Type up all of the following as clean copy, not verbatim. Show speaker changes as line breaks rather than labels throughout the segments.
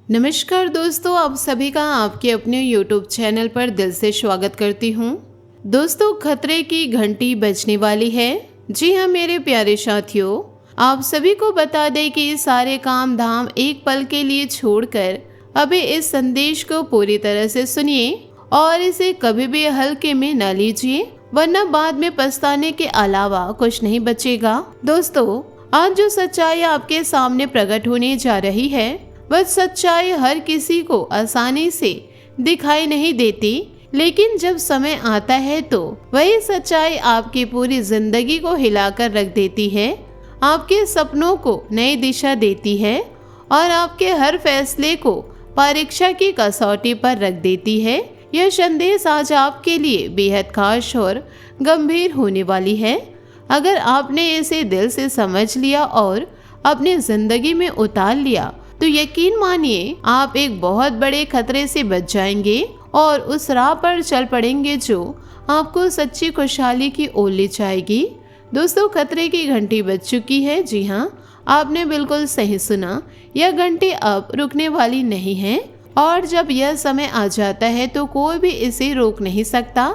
नमस्कार दोस्तों, आप सभी का आपके अपने YouTube चैनल पर दिल से स्वागत करती हूँ। दोस्तों, खतरे की घंटी बजने वाली है। जी हाँ मेरे प्यारे साथियों, आप सभी को बता दें कि सारे काम धाम एक पल के लिए छोड़कर अभी इस संदेश को पूरी तरह से सुनिए और इसे कभी भी हल्के में न लीजिए, वरना बाद में पछताने के अलावा कुछ नहीं बचेगा। दोस्तों, आज जो सच्चाई आपके सामने प्रकट होने जा रही है, वह सच्चाई हर किसी को आसानी से दिखाई नहीं देती, लेकिन जब समय आता है तो वही सच्चाई आपकी पूरी जिंदगी को हिलाकर रख देती है, आपके सपनों को नई दिशा देती है और आपके हर फैसले को परीक्षा की कसौटी पर रख देती है। यह संदेश आज आपके लिए बेहद खास और गंभीर होने वाली है। अगर आपने इसे दिल से समझ लिया और अपनी जिंदगी में उतार लिया तो यकीन मानिए आप एक बहुत बड़े खतरे से बच जाएंगे और उस राह पर चल पड़ेंगे जो आपको सच्ची खुशहाली की ओर ले जाएगी। दोस्तों, खतरे की घंटी बज चुकी है। जी हाँ, आपने बिल्कुल सही सुना, यह घंटी अब रुकने वाली नहीं है और जब यह समय आ जाता है तो कोई भी इसे रोक नहीं सकता,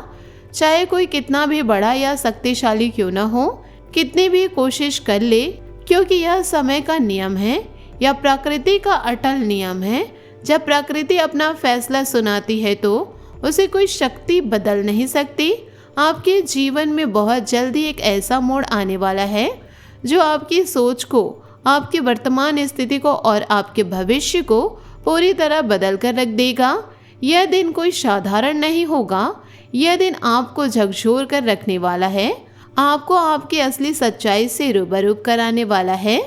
चाहे कोई कितना भी बड़ा या शक्तिशाली क्यों न हो, कितनी भी कोशिश कर ले, क्योंकि यह समय का नियम है या प्रकृति का अटल नियम है। जब प्रकृति अपना फैसला सुनाती है तो उसे कोई शक्ति बदल नहीं सकती। आपके जीवन में बहुत जल्दी एक ऐसा मोड़ आने वाला है जो आपकी सोच को, आपकी वर्तमान स्थिति को और आपके भविष्य को पूरी तरह बदल कर रख देगा। यह दिन कोई साधारण नहीं होगा। यह दिन आपको झकझोर कर रखने वाला है, आपको आपकी असली सच्चाई से रूबरू कराने वाला है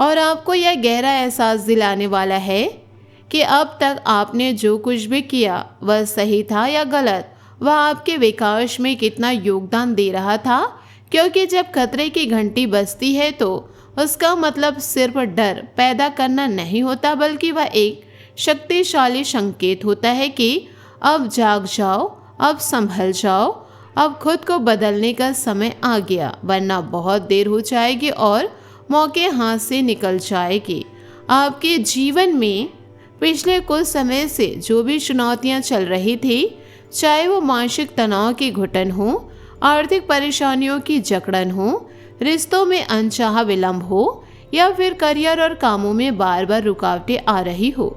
और आपको यह गहरा एहसास दिलाने वाला है कि अब तक आपने जो कुछ भी किया वह सही था या गलत, वह आपके विकास में कितना योगदान दे रहा था। क्योंकि जब खतरे की घंटी बजती है तो उसका मतलब सिर्फ डर पैदा करना नहीं होता, बल्कि वह एक शक्तिशाली संकेत होता है कि अब जाग जाओ, अब संभल जाओ, अब खुद को बदलने का समय आ गया, वरना बहुत देर हो जाएगी और मौके हाथ से निकल जाएगी। आपके जीवन में पिछले कुछ समय से जो भी चुनौतियां चल रही थी, चाहे वो मानसिक तनाव की घुटन हो, आर्थिक परेशानियों की जकड़न हो, रिश्तों में अनचाहा विलंब हो या फिर करियर और कामों में बार बार रुकावटें आ रही हो,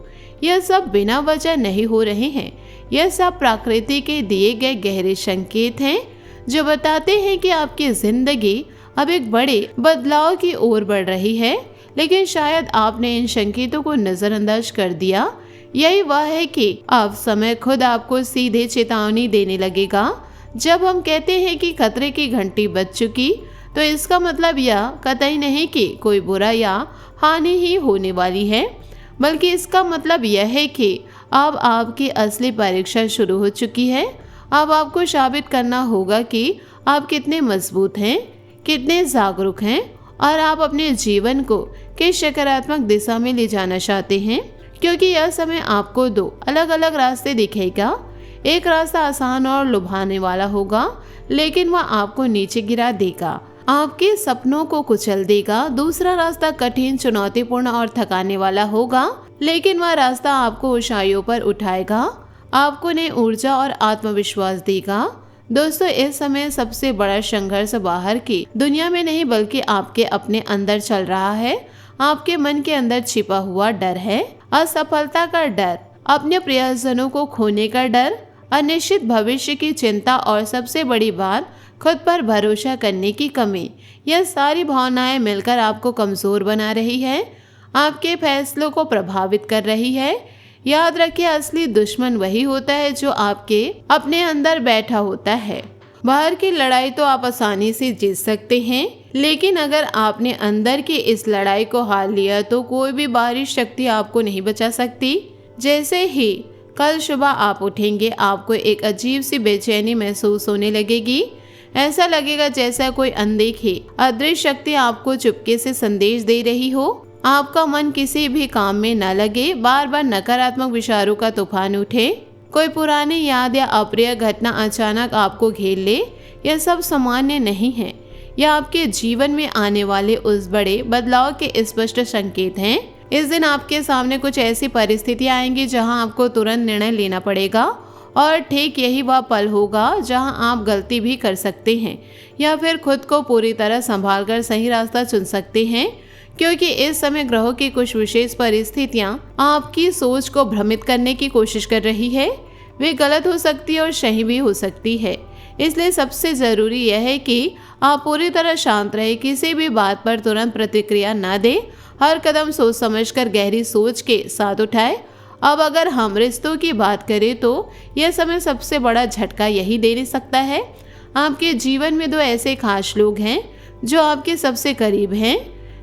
यह सब बिना वजह नहीं हो रहे हैं। यह सब प्रकृति के दिए गए गहरे संकेत हैं जो बताते हैं कि आपकी जिंदगी अब एक बड़े बदलाव की ओर बढ़ रही है, लेकिन शायद आपने इन संकेतों को नजरअंदाज कर दिया। यही वह है कि अब समय खुद आपको सीधे चेतावनी देने लगेगा। जब हम कहते हैं कि खतरे की घंटी बज चुकी, तो इसका मतलब यह कतई नहीं कि कोई बुरा या हानि ही होने वाली है, बल्कि इसका मतलब यह है कि अब आपकी असली परीक्षा शुरू हो चुकी है। अब आपको साबित करना होगा कि आप कितने मजबूत हैं, कितने जागरूक हैं और आप अपने जीवन को किस सकारात्मक दिशा में ले जाना चाहते हैं। क्योंकि यह समय आपको दो अलग अलग रास्ते दिखेगा। एक रास्ता आसान और लुभाने वाला होगा, लेकिन वह आपको नीचे गिरा देगा, आपके सपनों को कुचल देगा। दूसरा रास्ता कठिन, चुनौतीपूर्ण और थकाने वाला होगा, लेकिन वह रास्ता आपको ऊंचाइयों पर उठाएगा, आपको नई ऊर्जा और आत्मविश्वास देगा। दोस्तों, इस समय सबसे बड़ा संघर्ष बाहर की दुनिया में नहीं, बल्कि आपके अपने अंदर चल रहा है। आपके मन के अंदर छिपा हुआ डर है, असफलता का डर, अपने प्रियजनों को खोने का डर, अनिश्चित भविष्य की चिंता और सबसे बड़ी बात, खुद पर भरोसा करने की कमी। यह सारी भावनाएं मिलकर आपको कमजोर बना रही है, आपके फैसलों को प्रभावित कर रही है। याद रखिए, असली दुश्मन वही होता है जो आपके अपने अंदर बैठा होता है। बाहर की लड़ाई तो आप आसानी से जीत सकते हैं, लेकिन अगर आपने अंदर की इस लड़ाई को हार लिया तो कोई भी बाहरी शक्ति आपको नहीं बचा सकती। जैसे ही कल सुबह आप उठेंगे, आपको एक अजीब सी बेचैनी महसूस होने लगेगी। ऐसा लगेगा जैसा कोई अनदेखी अदृश्य शक्ति आपको चुपके से संदेश दे रही हो। आपका मन किसी भी काम में न लगे, बार बार नकारात्मक विचारों का तूफान उठे, कोई पुरानी याद या अप्रिय घटना अचानक आपको घेर ले। यह सब सामान्य नहीं है, यह आपके जीवन में आने वाले उस बड़े बदलाव के स्पष्ट संकेत हैं इस दिन आपके सामने कुछ ऐसी परिस्थितियां आएंगी जहां आपको तुरंत निर्णय लेना पड़ेगा और ठीक यही वह पल होगा जहां आप गलती भी कर सकते हैं या फिर खुद को पूरी तरह संभाल कर सही रास्ता चुन सकते हैं, क्योंकि इस समय ग्रहों की कुछ विशेष परिस्थितियां आपकी सोच को भ्रमित करने की कोशिश कर रही है। वे गलत हो सकती है और सही भी हो सकती है। इसलिए सबसे ज़रूरी यह है कि आप पूरी तरह शांत रहे, किसी भी बात पर तुरंत प्रतिक्रिया न दें, हर कदम सोच समझकर गहरी सोच के साथ उठाएं। अब अगर हम रिश्तों की बात करें तो यह समय सबसे बड़ा झटका यही दे सकता है। आपके जीवन में दो ऐसे खास लोग हैं जो आपके सबसे करीब हैं,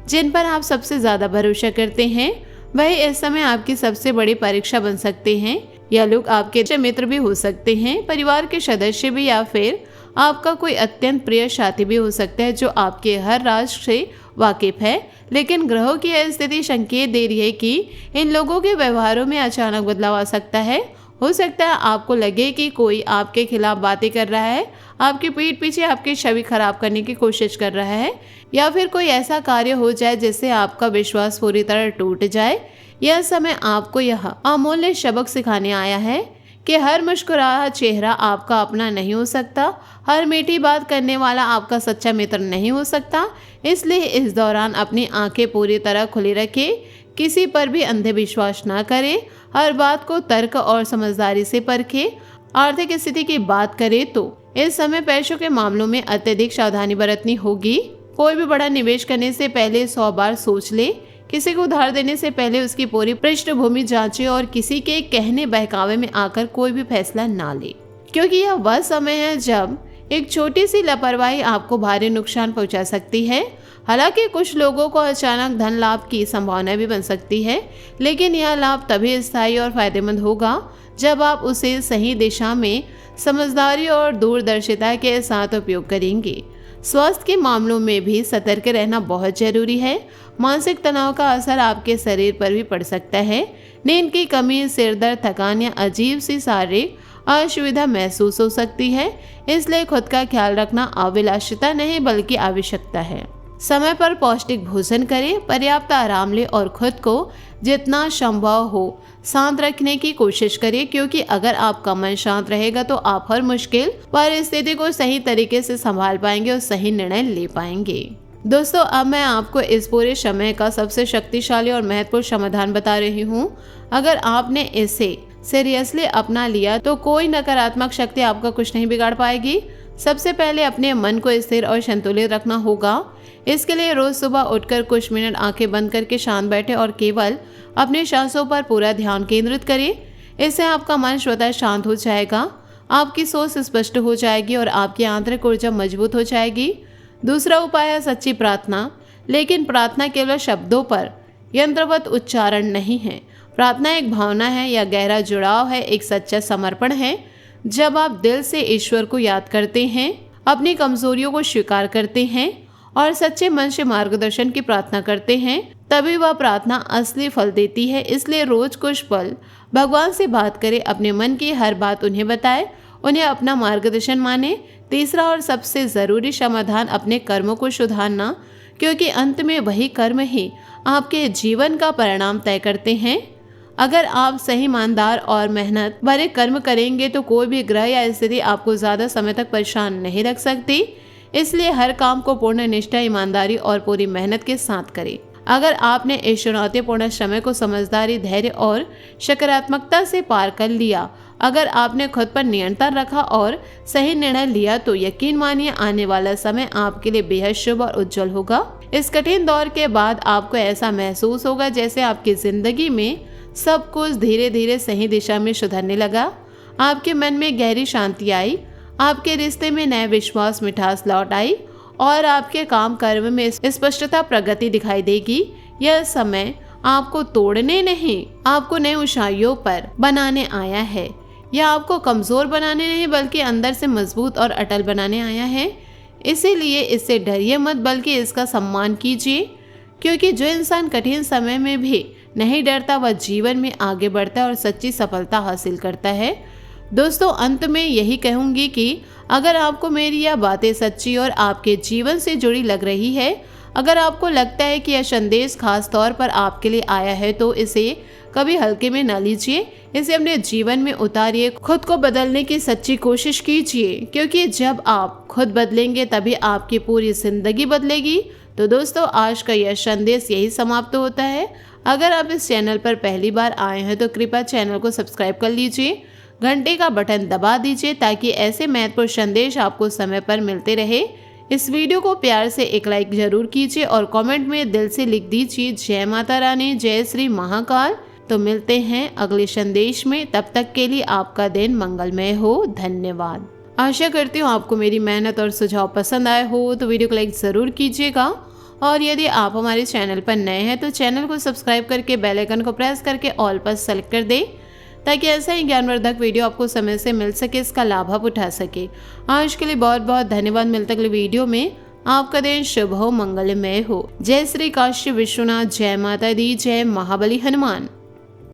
जिन पर आप सबसे ज़्यादा भरोसा करते हैं। वही इस समय आपकी सबसे बड़ी परीक्षा बन सकते हैं। यह लोग आपके अच्छे मित्र भी हो सकते हैं, परिवार के सदस्य भी, या फिर आपका कोई अत्यंत प्रिय साथी भी हो सकता है जो आपके हर राज से वाकिफ है। लेकिन ग्रहों की यह स्थिति संकेत दे रही है कि इन लोगों के व्यवहारों में अचानक बदलाव आ सकता है। हो सकता है आपको लगे कि कोई आपके खिलाफ बातें कर रहा है, आपकी पीठ पीछे आपकी छवि खराब करने की कोशिश कर रहा है, या फिर कोई ऐसा कार्य हो जाए जिससे आपका विश्वास पूरी तरह टूट जाए। यह समय आपको यह अमूल्य सबक सिखाने आया है कि हर मुस्कुराता चेहरा आपका अपना नहीं हो सकता, हर मीठी बात करने वाला आपका सच्चा मित्र नहीं हो सकता। इसलिए इस दौरान अपनी आंखें पूरी तरह खुली रखें, किसी पर भी अंधे विश्वास ना करें, हर बात को तर्क और समझदारी से परखें। आर्थिक स्थिति की बात करें तो इस समय पैसों के मामलों में अत्यधिक सावधानी बरतनी होगी। कोई भी बड़ा निवेश करने से पहले 100 बार सोच ले, किसी को उधार देने से पहले उसकी पूरी पृष्ठभूमि जांचे और किसी के कहने बहकावे में आकर कोई भी फैसला ना ले, क्योंकि यह वह समय है जब एक छोटी सी लापरवाही आपको भारी नुकसान पहुंचा सकती है। हालांकि कुछ लोगों को अचानक धन लाभ की संभावना भी बन सकती है, लेकिन यह लाभ तभी स्थायी और फायदेमंद होगा जब आप उसे सही दिशा में समझदारी और दूरदर्शिता के साथ उपयोग करेंगे। स्वास्थ्य के मामलों में भी सतर्क रहना बहुत जरूरी है। मानसिक तनाव का असर आपके शरीर पर भी पड़ सकता है। नींद की कमी, सिर दर्द, थकान या अजीब सी शारीरिक असुविधा महसूस हो सकती है। इसलिए खुद का ख्याल रखना अभिलाषिता नहीं बल्कि आवश्यकता है। समय पर पौष्टिक भोजन करें, पर्याप्त आराम लें और खुद को जितना संभव हो शांत रखने की कोशिश करें, क्योंकि अगर आपका मन शांत रहेगा तो आप हर मुश्किल परिस्थिति को सही तरीके से संभाल पाएंगे और सही निर्णय ले पाएंगे। दोस्तों, अब मैं आपको इस पूरे समय का सबसे शक्तिशाली और महत्वपूर्ण समाधान बता रही हूँ। अगर आपने इसे सीरियसली अपना लिया तो कोई नकारात्मक शक्ति आपका कुछ नहीं बिगाड़ पाएगी। सबसे पहले अपने मन को स्थिर और संतुलित रखना होगा। इसके लिए रोज सुबह उठकर कुछ मिनट आंखें बंद करके शांत बैठे और केवल अपने सांसों पर पूरा ध्यान केंद्रित करें। इससे आपका मन स्वतः शांत हो जाएगा, आपकी सोच स्पष्ट हो जाएगी और आपकी आंतरिक ऊर्जा मजबूत हो जाएगी। दूसरा उपाय है सच्ची प्रार्थना, लेकिन प्रार्थना केवल शब्दों पर यंत्रवत उच्चारण नहीं है। प्रार्थना एक भावना है या गहरा जुड़ाव है, एक सच्चा समर्पण है। जब आप दिल से ईश्वर को याद करते हैं, अपनी कमजोरियों को स्वीकार करते हैं और सच्चे मन से मार्गदर्शन की प्रार्थना करते हैं, तभी वह प्रार्थना असली फल देती है। इसलिए रोज कुछ पल भगवान से बात करें, अपने मन की हर बात उन्हें बताएं, उन्हें अपना मार्गदर्शन माने। तीसरा और सबसे जरूरी समाधान अपने कर्मों को सुधारना, क्योंकि अंत में वही कर्म ही आपके जीवन का परिणाम तय करते हैं। अगर आप सही, ईमानदार और मेहनत भरे कर्म करेंगे तो कोई भी ग्रह या स्थिति आपको ज्यादा समय तक परेशान नहीं रख सकती। इसलिए हर काम को पूर्ण निष्ठा, ईमानदारी और पूरी मेहनत के साथ करें। अगर आपने इस चुनौतीपूर्ण समय को समझदारी, धैर्य और सकारात्मकता से पार कर लिया, अगर आपने खुद पर नियंत्रण रखा और सही निर्णय लिया, तो यकीन मानिए आने वाला समय आपके लिए बेहद शुभ और उज्जवल होगा। इस कठिन दौर के बाद आपको ऐसा महसूस होगा जैसे आपकी जिंदगी में सब कुछ धीरे धीरे सही दिशा में सुधरने लगा। आपके मन में गहरी शांति आई, आपके रिश्ते में नया विश्वास, मिठास लौट आई और आपके काम कर्म में स्पष्टता, प्रगति दिखाई देगी। यह समय आपको तोड़ने नहीं, आपको नई ऊंचाइयों पर बनाने आया है। यह आपको कमजोर बनाने नहीं बल्कि अंदर से मजबूत और अटल बनाने आया है। इसीलिए इससे डरिए मत बल्कि इसका सम्मान कीजिए, क्योंकि जो इंसान कठिन समय में भी नहीं डरता वह जीवन में आगे बढ़ता है और सच्ची सफलता हासिल करता है। दोस्तों, अंत में यही कहूंगी कि अगर आपको मेरी यह बातें सच्ची और आपके जीवन से जुड़ी लग रही है, अगर आपको लगता है कि यह संदेश खास तौर पर आपके लिए आया है तो इसे कभी हल्के में न लीजिए, इसे अपने जीवन में उतारिए, खुद को बदलने की सच्ची कोशिश कीजिए, क्योंकि जब आप खुद बदलेंगे तभी आपकी पूरी जिंदगी बदलेगी। तो दोस्तों, आज का यह संदेश यही समाप्त होता है। अगर आप इस चैनल पर पहली बार आए हैं तो कृपया चैनल को सब्सक्राइब कर लीजिए, घंटे का बटन दबा दीजिए ताकि ऐसे महत्वपूर्ण संदेश आपको समय पर मिलते रहे। इस वीडियो को प्यार से एक लाइक जरूर कीजिए और कमेंट में दिल से लिख दीजिए जय माता रानी, जय श्री महाकाल। तो मिलते हैं अगले संदेश में, तब तक के लिए आपका दिन मंगलमय हो। धन्यवाद। आशा करती हूँ आपको मेरी मेहनत और सुझाव पसंद आए हो, तो वीडियो को लाइक ज़रूर कीजिएगा और यदि आप हमारे चैनल पर नए हैं तो चैनल को सब्सक्राइब करके बेल आइकन को प्रेस करके ऑल पर सेलेक्ट कर दें ताकि ऐसा ही ज्ञानवर्धक वीडियो आपको समय से मिल सके, इसका लाभ आप उठा सके। आज के लिए बहुत बहुत धन्यवाद। मिलते अगले वीडियो में। आपका दिन शुभ हो, मंगलमय हो। जय श्री काशी विश्वनाथ, जय माता दी, जय महाबली हनुमान।